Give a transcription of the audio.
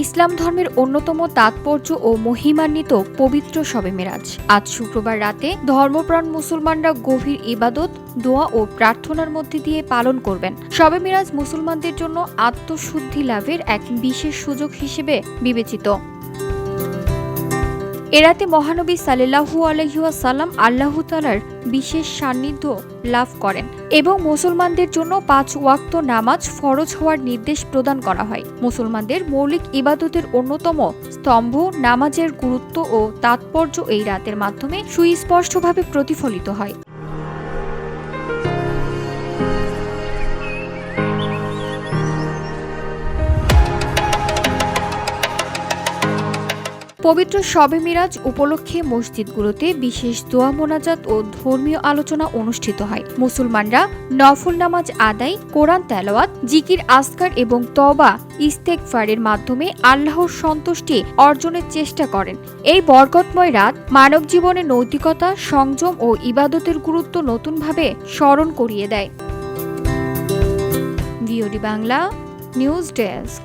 ইসলাম ধর্মের অন্যতম তাৎপর্য ও মহিমান্বিত পবিত্র শবে মিরাজ আজ শুক্রবার রাতে ধর্মপ্রাণ মুসলমানরা গভীর ইবাদত, দোয়া ও প্রার্থনার মধ্যে দিয়ে পালন করবেন। শবে মিরাজ মুসলমানদের জন্য আত্মশুদ্ধি লাভের এক বিশেষ সুযোগ হিসেবে বিবেচিত। এ রাতে মহানবী সাল্লাল্লাহু আলাইহি ওয়াসাল্লাম আল্লাহ তাআলার বিশেষ সান্নিধ্য লাভ করেন এবং মুসলমানদের জন্য 5 ওয়াক্ত নামাজ ফরজ হওয়ার নির্দেশ প্রদান করা হয়। মুসলমানদের মৌলিক ইবাদতের অন্যতম স্তম্ভ নামাজের গুরুত্ব ও তাৎপর্য এই রাতের মাধ্যমে সুস্পষ্টভাবে প্রতিফলিত হয়। পবিত্র শবে মিরাজ উপলক্ষে মসজিদগুলোতে বিশেষ দোয়া মোনাজাত ও ধর্মীয় আলোচনা অনুষ্ঠিত হয়। মুসলমানরা নফল নামাজ আদায়, কোরআন তেলাওয়াত, জিকির আজকার এবং তওবা ইস্তেগফারের মাধ্যমে আল্লাহর সন্তুষ্টি অর্জনের চেষ্টা করেন। এই বরকতময় রাত মানব জীবনে নৈতিকতা, সংযম ও ইবাদতের গুরুত্ব নতুনভাবে স্মরণ করিয়ে দেয়। VOD Bangla news desk.